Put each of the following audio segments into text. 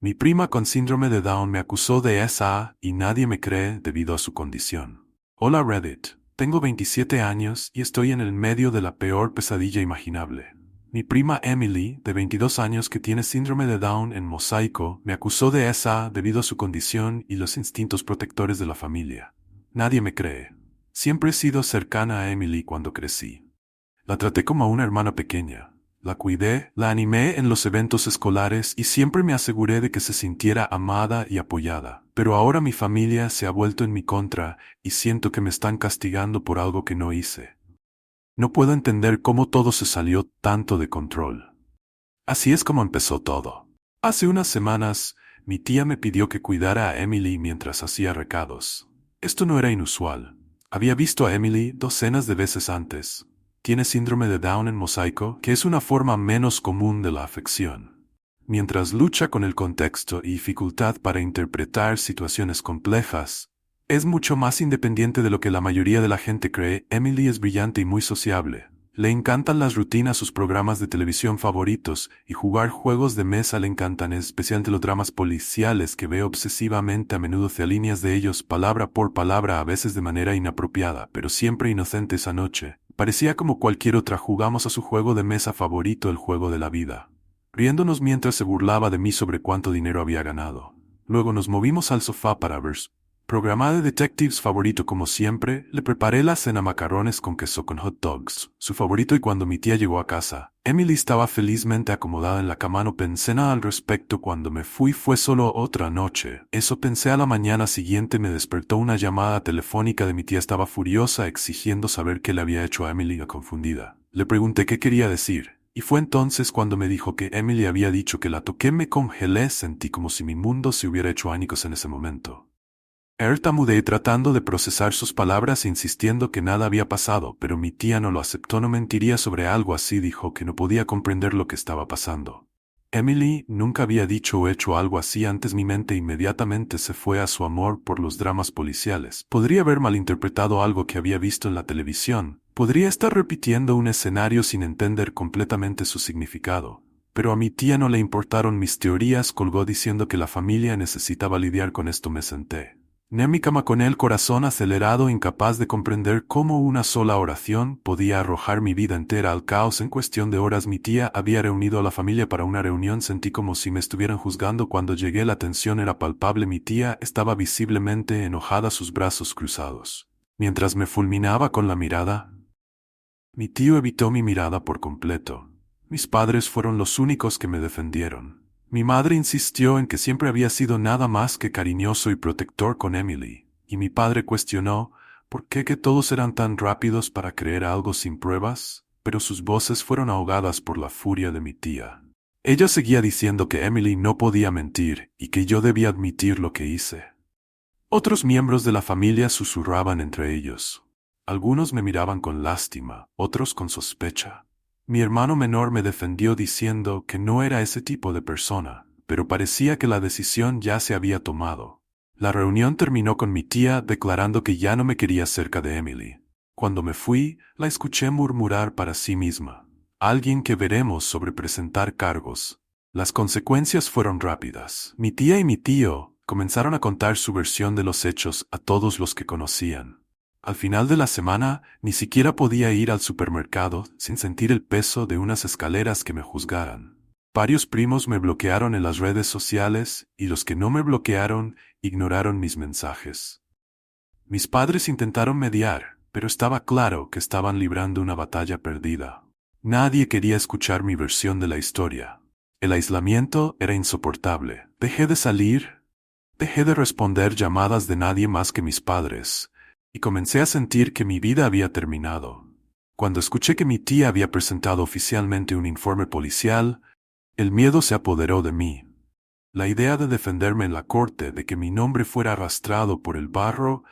Mi prima con síndrome de Down me acusó de esa y nadie me cree debido a su condición. Hola Reddit, tengo 27 años y estoy en el medio de la peor pesadilla imaginable. Mi prima Emily, de 22 años que tiene síndrome de Down en mosaico, me acusó de esa debido a su condición y los instintos protectores de la familia. Nadie me cree. Siempre he sido cercana a Emily cuando crecí. La traté como a una hermana pequeña. La cuidé, la animé en los eventos escolares y siempre me aseguré de que se sintiera amada y apoyada. Pero ahora mi familia se ha vuelto en mi contra y siento que me están castigando por algo que no hice. No puedo entender cómo todo se salió tanto de control. Así es como empezó todo. Hace unas semanas, mi tía me pidió que cuidara a Emily mientras hacía recados. Esto no era inusual. Había visto a Emily docenas de veces antes. Tiene síndrome de Down en mosaico, que es una forma menos común de la afección. Mientras lucha con el contexto y dificultad para interpretar situaciones complejas, es mucho más independiente de lo que la mayoría de la gente cree. Emily es brillante y muy sociable. Le encantan las rutinas, sus programas de televisión favoritos y jugar juegos de mesa le encantan, especialmente los dramas policiales que veo obsesivamente. A menudo te alineas de ellos palabra por palabra, a veces de manera inapropiada, pero siempre inocente. Esa noche parecía como cualquier otra. Jugamos a su juego de mesa favorito, el juego de la vida, riéndonos mientras se burlaba de mí sobre cuánto dinero había ganado. Luego nos movimos al sofá para ver su programa de detectives favorito. Como siempre, le preparé la cena, macarrones con queso con hot dogs, su favorito, y cuando mi tía llegó a casa, Emily estaba felizmente acomodada en la cama. No pensé nada al respecto cuando me fui, fue solo otra noche. Eso pensé. A la mañana siguiente me despertó una llamada telefónica de mi tía. Estaba furiosa, exigiendo saber qué le había hecho a Emily. Confundida, le pregunté qué quería decir, y fue entonces cuando me dijo que Emily había dicho que la toqué. Me congelé, sentí como si mi mundo se hubiera hecho añicos en ese momento. Tartamudeé tratando de procesar sus palabras, insistiendo que nada había pasado, pero mi tía no lo aceptó. No mentiría sobre algo así. Dijo que no podía comprender lo que estaba pasando. Emily nunca había dicho o hecho algo así antes. Mi mente inmediatamente se fue a su amor por los dramas policiales. Podría haber malinterpretado algo que había visto en la televisión. Podría estar repitiendo un escenario sin entender completamente su significado. Pero a mi tía no le importaron mis teorías. Colgó diciendo que la familia necesitaba lidiar con esto. Me senté en mi cama con el corazón acelerado, incapaz de comprender cómo una sola oración podía arrojar mi vida entera al caos en cuestión de horas. Mi tía había reunido a la familia para una reunión. Sentí como si me estuvieran juzgando. Cuando llegué, la tensión era palpable. Mi tía estaba visiblemente enojada, sus brazos cruzados, mientras me fulminaba con la mirada. Mi tío evitó mi mirada por completo. Mis padres fueron los únicos que me defendieron. Mi madre insistió en que siempre había sido nada más que cariñoso y protector con Emily, y mi padre cuestionó por qué que todos eran tan rápidos para creer algo sin pruebas, pero sus voces fueron ahogadas por la furia de mi tía. Ella seguía diciendo que Emily no podía mentir y que yo debía admitir lo que hice. Otros miembros de la familia susurraban entre ellos. Algunos me miraban con lástima, otros con sospecha. Mi hermano menor me defendió diciendo que no era ese tipo de persona, pero parecía que la decisión ya se había tomado. La reunión terminó con mi tía declarando que ya no me quería cerca de Emily. Cuando me fui, la escuché murmurar para sí misma: alguien que veremos sobre presentar cargos. Las consecuencias fueron rápidas. Mi tía y mi tío comenzaron a contar su versión de los hechos a todos los que conocían. Al final de la semana, ni siquiera podía ir al supermercado sin sentir el peso de unas escaleras que me juzgaran. Varios primos me bloquearon en las redes sociales y los que no me bloquearon ignoraron mis mensajes. Mis padres intentaron mediar, pero estaba claro que estaban librando una batalla perdida. Nadie quería escuchar mi versión de la historia. El aislamiento era insoportable. Dejé de salir, dejé de responder llamadas de nadie más que mis padres, y comencé a sentir que mi vida había terminado. Cuando escuché que mi tía había presentado oficialmente un informe policial, el miedo se apoderó de mí. La idea de defenderme en la corte, de que mi nombre fuera arrastrado por el barro,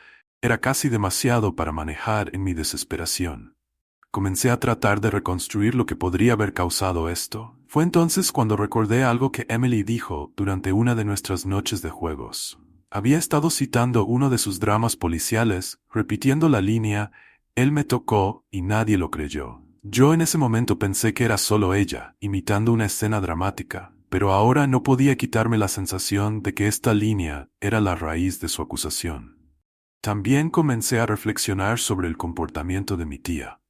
era casi demasiado para manejar. En mi desesperación comencé a tratar de reconstruir lo que podría haber causado esto. Fue entonces cuando recordé algo que Emily dijo durante una de nuestras noches de juegos. Había estado citando uno de sus dramas policiales, repitiendo la línea: él me tocó y nadie lo creyó. Yo en ese momento pensé que era solo ella, imitando una escena dramática, pero ahora no podía quitarme la sensación de que esta línea era la raíz de su acusación. También comencé a reflexionar sobre el comportamiento de mi tía.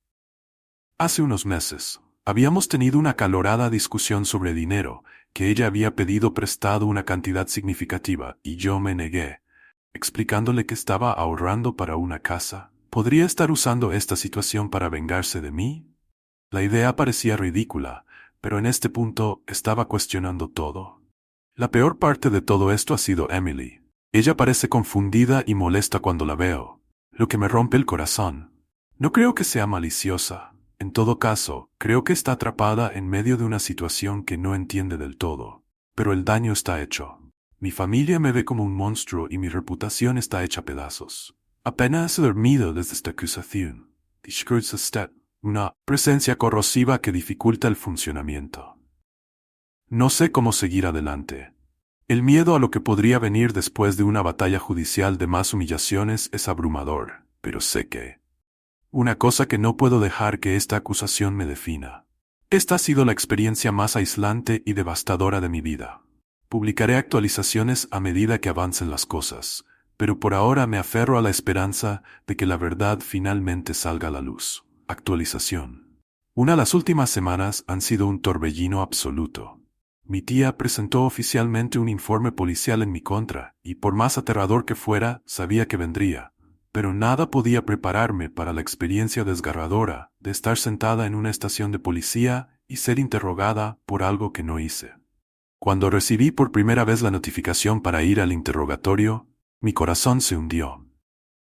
Hace unos meses, habíamos tenido una acalorada discusión sobre dinero, que ella había pedido prestado una cantidad significativa y yo me negué, explicándole que estaba ahorrando para una casa. ¿Podría estar usando esta situación para vengarse de mí? La idea parecía ridícula, pero en este punto estaba cuestionando todo. La peor parte de todo esto ha sido Emily. Ella parece confundida y molesta cuando la veo, lo que me rompe el corazón. No creo que sea maliciosa. En todo caso, creo que está atrapada en medio de una situación que no entiende del todo. Pero el daño está hecho. Mi familia me ve como un monstruo y mi reputación está hecha pedazos. Apenas he dormido desde esta acusación. Una presencia corrosiva que dificulta el funcionamiento. No sé cómo seguir adelante. El miedo a lo que podría venir después de una batalla judicial de más humillaciones es abrumador, pero sé que una cosa que no puedo dejar que esta acusación me defina. Esta ha sido la experiencia más aislante y devastadora de mi vida. Publicaré actualizaciones a medida que avancen las cosas, pero por ahora me aferro a la esperanza de que la verdad finalmente salga a la luz. Actualización. Las últimas semanas han sido un torbellino absoluto. Mi tía presentó oficialmente un informe policial en mi contra, y por más aterrador que fuera, sabía que vendría. Pero nada podía prepararme para la experiencia desgarradora de estar sentada en una estación de policía y ser interrogada por algo que no hice. Cuando recibí por primera vez la notificación para ir al interrogatorio, mi corazón se hundió.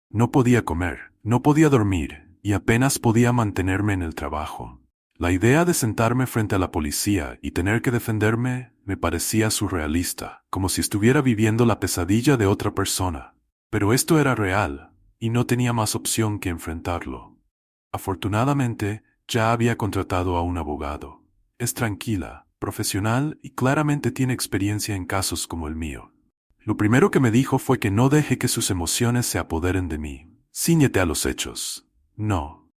No podía comer, no podía dormir, y apenas podía mantenerme en el trabajo. La idea de sentarme frente a la policía y tener que defenderme me parecía surrealista, como si estuviera viviendo la pesadilla de otra persona. Pero esto era real, y no tenía más opción que enfrentarlo. Afortunadamente, ya había contratado a un abogado. Es tranquila, profesional y claramente tiene experiencia en casos como el mío. Lo primero que me dijo fue que no deje que sus emociones se apoderen de mí. Cíñete a los hechos. No.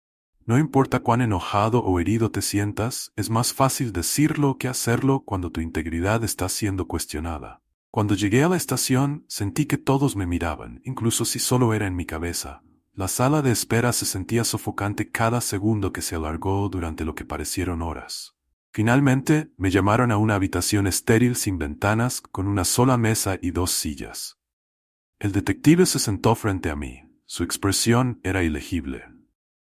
No importa cuán enojado o herido te sientas, es más fácil decirlo que hacerlo cuando tu integridad está siendo cuestionada. Cuando llegué a la estación, sentí que todos me miraban, incluso si solo era en mi cabeza. La sala de espera se sentía sofocante cada segundo que se alargó durante lo que parecieron horas. Finalmente, me llamaron a una habitación estéril sin ventanas, con una sola mesa y 2 sillas. El detective se sentó frente a mí. Su expresión era ilegible.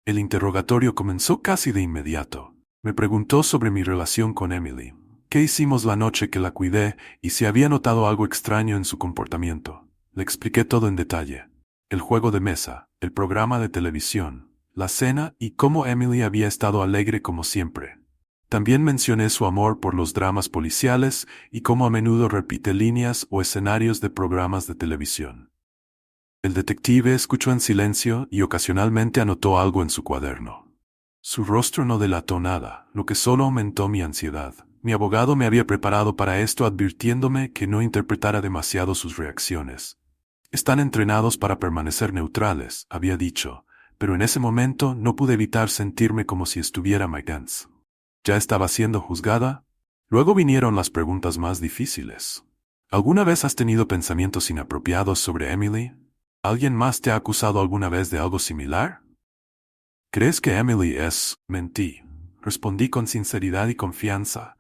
El interrogatorio comenzó casi de inmediato. Me preguntó sobre mi relación con Emily, qué hicimos la noche que la cuidé y si había notado algo extraño en su comportamiento. Le expliqué todo en detalle. El juego de mesa, el programa de televisión, la cena y cómo Emily había estado alegre como siempre. También mencioné su amor por los dramas policiales y cómo a menudo repite líneas o escenarios de programas de televisión. El detective escuchó en silencio y ocasionalmente anotó algo en su cuaderno. Su rostro no delató nada, lo que solo aumentó mi ansiedad. Mi abogado me había preparado para esto advirtiéndome que no interpretara demasiado sus reacciones. Están entrenados para permanecer neutrales, había dicho, pero en ese momento no pude evitar sentirme como si estuviera Maiden's. ¿Ya estaba siendo juzgada? Luego vinieron las preguntas más difíciles. ¿Alguna vez has tenido pensamientos inapropiados sobre Emily? ¿Alguien más te ha acusado alguna vez de algo similar? ¿Crees que Emily es? Mentí. Respondí con sinceridad y confianza,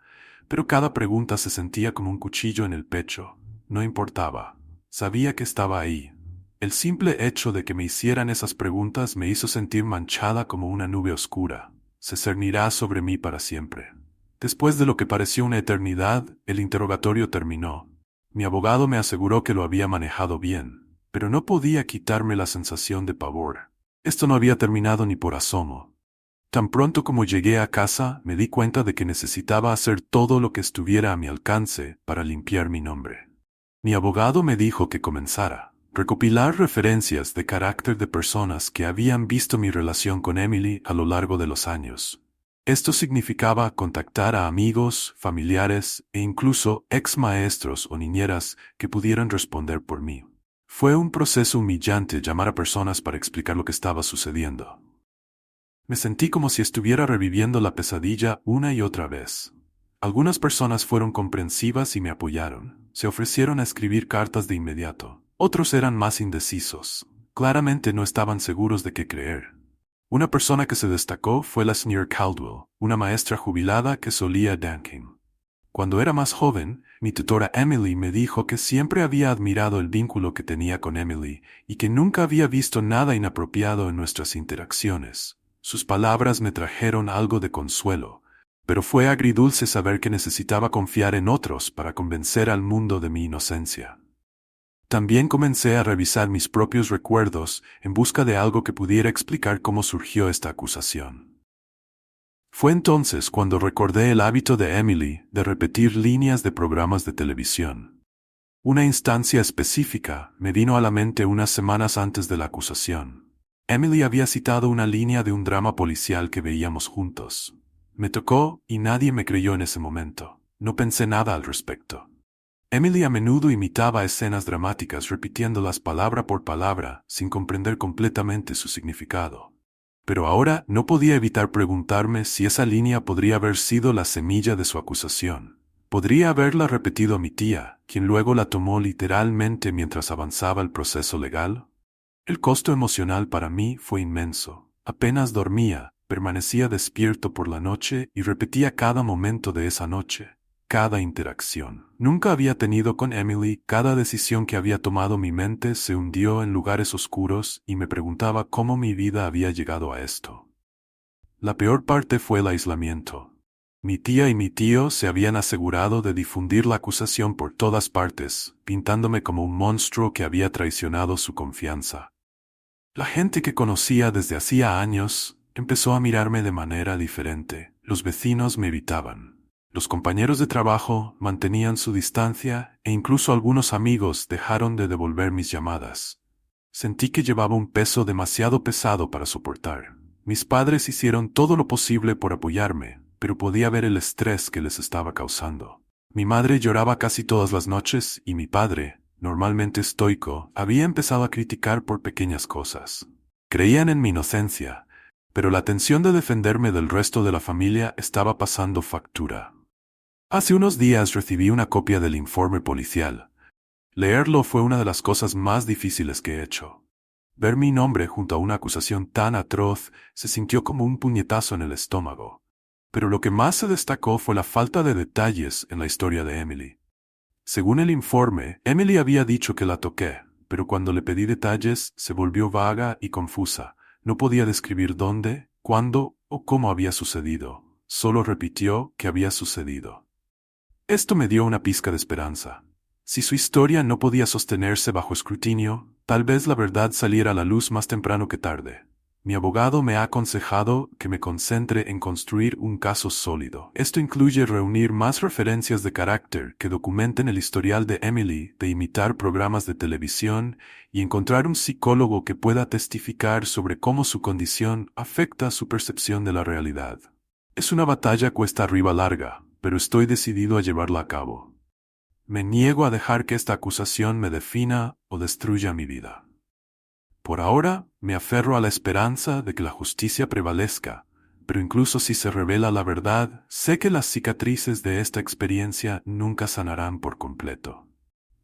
pero cada pregunta se sentía como un cuchillo en el pecho. No importaba. Sabía que estaba ahí. El simple hecho de que me hicieran esas preguntas me hizo sentir manchada como una nube oscura. Se cernirá sobre mí para siempre. Después de lo que pareció una eternidad, el interrogatorio terminó. Mi abogado me aseguró que lo había manejado bien, pero no podía quitarme la sensación de pavor. Esto no había terminado ni por asomo. Tan pronto como llegué a casa, me di cuenta de que necesitaba hacer todo lo que estuviera a mi alcance para limpiar mi nombre. Mi abogado me dijo que comenzara. Recopilar referencias de carácter de personas que habían visto mi relación con Emily a lo largo de los años. Esto significaba contactar a amigos, familiares e incluso ex maestros o niñeras que pudieran responder por mí. Fue un proceso humillante llamar a personas para explicar lo que estaba sucediendo. Me sentí como si estuviera reviviendo la pesadilla una y otra vez. Algunas personas fueron comprensivas y me apoyaron. Se ofrecieron a escribir cartas de inmediato. Otros eran más indecisos. Claramente no estaban seguros de qué creer. Una persona que se destacó fue la señora Caldwell, una maestra jubilada que solía Duncan. Cuando era más joven, mi tutora Emily me dijo que siempre había admirado el vínculo que tenía con Emily y que nunca había visto nada inapropiado en nuestras interacciones. Sus palabras me trajeron algo de consuelo, pero fue agridulce saber que necesitaba confiar en otros para convencer al mundo de mi inocencia. También comencé a revisar mis propios recuerdos en busca de algo que pudiera explicar cómo surgió esta acusación. Fue entonces cuando recordé el hábito de Emily de repetir líneas de programas de televisión. Una instancia específica me vino a la mente unas semanas antes de la acusación. Emily había citado una línea de un drama policial que veíamos juntos. Me tocó y nadie me creyó en ese momento. No pensé nada al respecto. Emily a menudo imitaba escenas dramáticas repitiéndolas palabra por palabra sin comprender completamente su significado. Pero ahora no podía evitar preguntarme si esa línea podría haber sido la semilla de su acusación. Podría haberla repetido a mi tía, quien luego la tomó literalmente mientras avanzaba el proceso legal. El costo emocional para mí fue inmenso. Apenas dormía, permanecía despierto por la noche y repetía cada momento de esa noche. Cada interacción. Nunca había tenido con Emily, cada decisión que había tomado mi mente se hundió en lugares oscuros y me preguntaba cómo mi vida había llegado a esto. La peor parte fue el aislamiento. Mi tía y mi tío se habían asegurado de difundir la acusación por todas partes, pintándome como un monstruo que había traicionado su confianza. La gente que conocía desde hacía años empezó a mirarme de manera diferente. Los vecinos me evitaban. Los compañeros de trabajo mantenían su distancia e incluso algunos amigos dejaron de devolver mis llamadas. Sentí que llevaba un peso demasiado pesado para soportar. Mis padres hicieron todo lo posible por apoyarme, pero podía ver el estrés que les estaba causando. Mi madre lloraba casi todas las noches y mi padre, normalmente estoico, había empezado a criticar por pequeñas cosas. Creían en mi inocencia, pero la tensión de defenderme del resto de la familia estaba pasando factura. Hace unos días recibí una copia del informe policial. Leerlo fue una de las cosas más difíciles que he hecho. Ver mi nombre junto a una acusación tan atroz se sintió como un puñetazo en el estómago. Pero lo que más se destacó fue la falta de detalles en la historia de Emily. Según el informe, Emily había dicho que la toqué, pero cuando le pedí detalles se volvió vaga y confusa. No podía describir dónde, cuándo o cómo había sucedido. Solo repitió que había sucedido. Esto me dio una pizca de esperanza. Si su historia no podía sostenerse bajo escrutinio, tal vez la verdad saliera a la luz más temprano que tarde. Mi abogado me ha aconsejado que me concentre en construir un caso sólido. Esto incluye reunir más referencias de carácter que documenten el historial de Emily de imitar programas de televisión y encontrar un psicólogo que pueda testificar sobre cómo su condición afecta su percepción de la realidad. Es una batalla cuesta arriba larga, pero estoy decidido a llevarla a cabo. Me niego a dejar que esta acusación me defina o destruya mi vida. Por ahora, me aferro a la esperanza de que la justicia prevalezca, pero incluso si se revela la verdad, sé que las cicatrices de esta experiencia nunca sanarán por completo.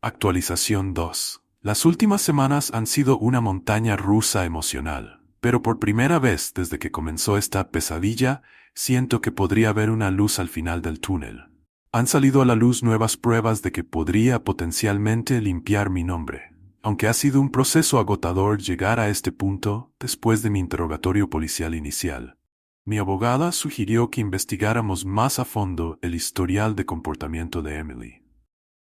Actualización 2. Las últimas semanas han sido una montaña rusa emocional, pero por primera vez desde que comenzó esta pesadilla, siento que podría haber una luz al final del túnel. Han salido a la luz nuevas pruebas de que podría potencialmente limpiar mi nombre. Aunque ha sido un proceso agotador llegar a este punto después de mi interrogatorio policial inicial. Mi abogada sugirió que investigáramos más a fondo el historial de comportamiento de Emily.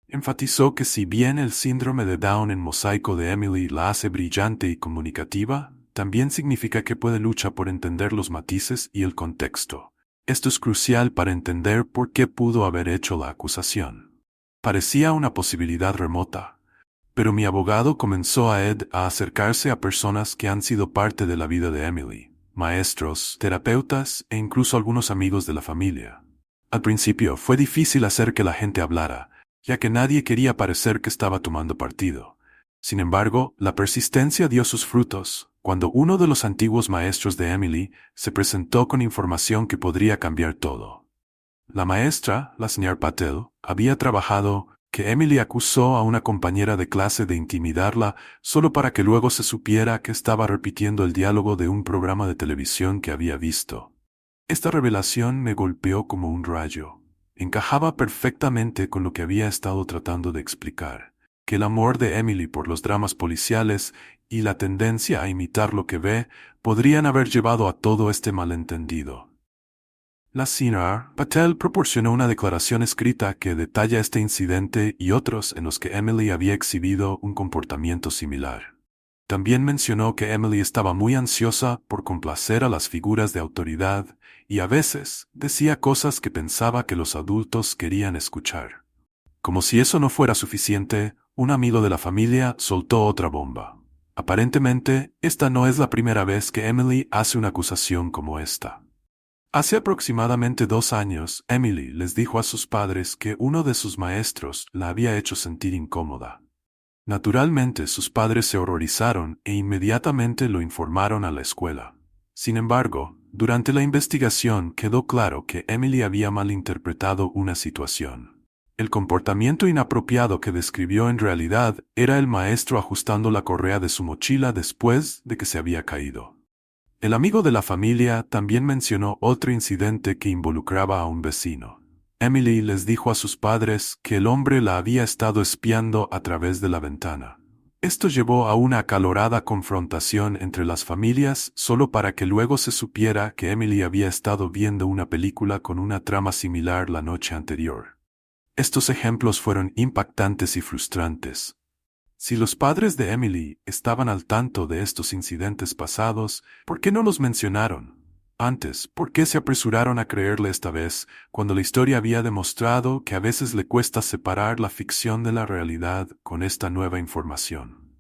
Enfatizó que si bien el síndrome de Down en mosaico de Emily la hace brillante y comunicativa, también significa que puede luchar por entender los matices y el contexto. Esto es crucial para entender por qué pudo haber hecho la acusación. Parecía una posibilidad remota, pero mi abogado comenzó a acercarse a personas que han sido parte de la vida de Emily, maestros, terapeutas e incluso algunos amigos de la familia. Al principio fue difícil hacer que la gente hablara, ya que nadie quería parecer que estaba tomando partido. Sin embargo, la persistencia dio sus frutos, cuando uno de los antiguos maestros de Emily se presentó con información que podría cambiar todo. La maestra, la señora Patel, había trabajado que Emily acusó a una compañera de clase de intimidarla solo para que luego se supiera que estaba repitiendo el diálogo de un programa de televisión que había visto. Esta revelación me golpeó como un rayo. Encajaba perfectamente con lo que había estado tratando de explicar, que el amor de Emily por los dramas policiales y la tendencia a imitar lo que ve podrían haber llevado a todo este malentendido. La señora Patel proporcionó una declaración escrita que detalla este incidente y otros en los que Emily había exhibido un comportamiento similar. También mencionó que Emily estaba muy ansiosa por complacer a las figuras de autoridad y a veces decía cosas que pensaba que los adultos querían escuchar. Como si eso no fuera suficiente, un amigo de la familia soltó otra bomba. Aparentemente, esta no es la primera vez que Emily hace una acusación como esta. Hace aproximadamente 2 años, Emily les dijo a sus padres que uno de sus maestros la había hecho sentir incómoda. Naturalmente, sus padres se horrorizaron e inmediatamente lo informaron a la escuela. Sin embargo, durante la investigación quedó claro que Emily había malinterpretado una situación. El comportamiento inapropiado que describió en realidad era el maestro ajustando la correa de su mochila después de que se había caído. El amigo de la familia también mencionó otro incidente que involucraba a un vecino. Emily les dijo a sus padres que el hombre la había estado espiando a través de la ventana. Esto llevó a una acalorada confrontación entre las familias solo para que luego se supiera que Emily había estado viendo una película con una trama similar la noche anterior. Estos ejemplos fueron impactantes y frustrantes. Si los padres de Emily estaban al tanto de estos incidentes pasados, ¿por qué no los mencionaron? Antes, ¿por qué se apresuraron a creerle esta vez, cuando la historia había demostrado que a veces le cuesta separar la ficción de la realidad con esta nueva información?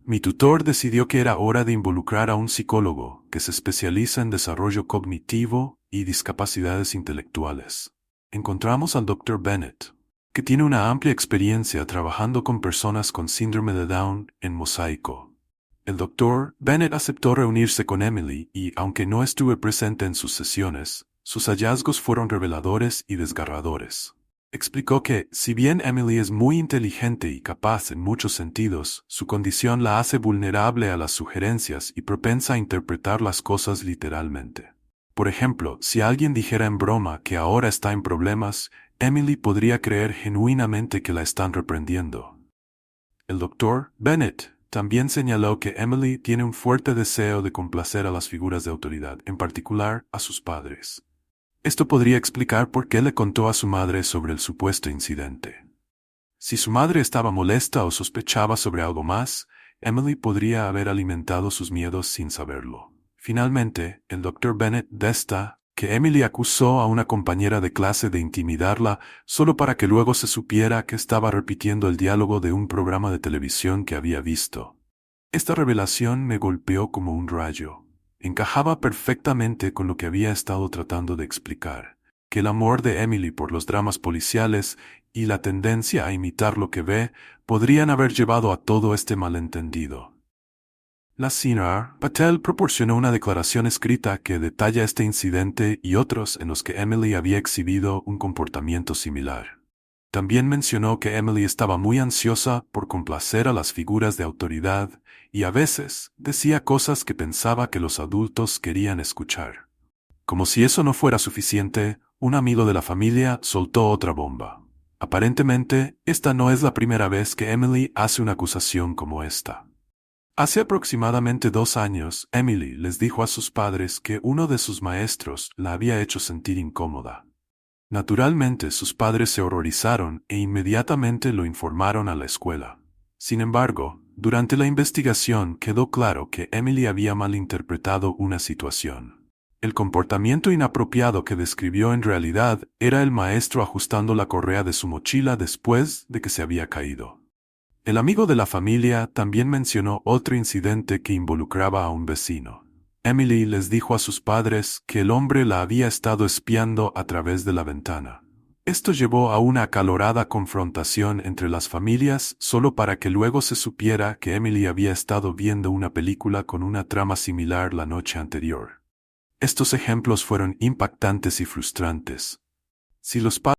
Mi tutor decidió que era hora de involucrar a un psicólogo que se especializa en desarrollo cognitivo y discapacidades intelectuales. Encontramos al Dr. Bennett, que tiene una amplia experiencia trabajando con personas con síndrome de Down en Mosaico. El Dr. Bennett aceptó reunirse con Emily y, aunque no estuve presente en sus sesiones, sus hallazgos fueron reveladores y desgarradores. Explicó que, si bien Emily es muy inteligente y capaz en muchos sentidos, su condición la hace vulnerable a las sugerencias y propensa a interpretar las cosas literalmente. Por ejemplo, si alguien dijera en broma que ahora está en problemas, Emily podría creer genuinamente que la están reprendiendo. El Dr. Bennett también señaló que Emily tiene un fuerte deseo de complacer a las figuras de autoridad, en particular a sus padres. Esto podría explicar por qué le contó a su madre sobre el supuesto incidente. Si su madre estaba molesta o sospechaba sobre algo más, Emily podría haber alimentado sus miedos sin saberlo. Finalmente, el Dr. Bennett desta que Emily acusó a una compañera de clase de intimidarla solo para que luego se supiera que estaba repitiendo el diálogo de un programa de televisión que había visto. Esta revelación me golpeó como un rayo. Encajaba perfectamente con lo que había estado tratando de explicar, que el amor de Emily por los dramas policiales y la tendencia a imitar lo que ve podrían haber llevado a todo este malentendido. La señora Patel proporcionó una declaración escrita que detalla este incidente y otros en los que Emily había exhibido un comportamiento similar. También mencionó que Emily estaba muy ansiosa por complacer a las figuras de autoridad y a veces decía cosas que pensaba que los adultos querían escuchar. Como si eso no fuera suficiente, un amigo de la familia soltó otra bomba. Aparentemente, esta no es la primera vez que Emily hace una acusación como esta. Hace aproximadamente 2 años, Emily les dijo a sus padres que uno de sus maestros la había hecho sentir incómoda. Naturalmente, sus padres se horrorizaron e inmediatamente lo informaron a la escuela. Sin embargo, durante la investigación quedó claro que Emily había malinterpretado una situación. El comportamiento inapropiado que describió en realidad era el maestro ajustando la correa de su mochila después de que se había caído. El amigo de la familia también mencionó otro incidente que involucraba a un vecino. Emily les dijo a sus padres que el hombre la había estado espiando a través de la ventana. Esto llevó a una acalorada confrontación entre las familias solo para que luego se supiera que Emily había estado viendo una película con una trama similar la noche anterior. Estos ejemplos fueron impactantes y frustrantes. Si los padres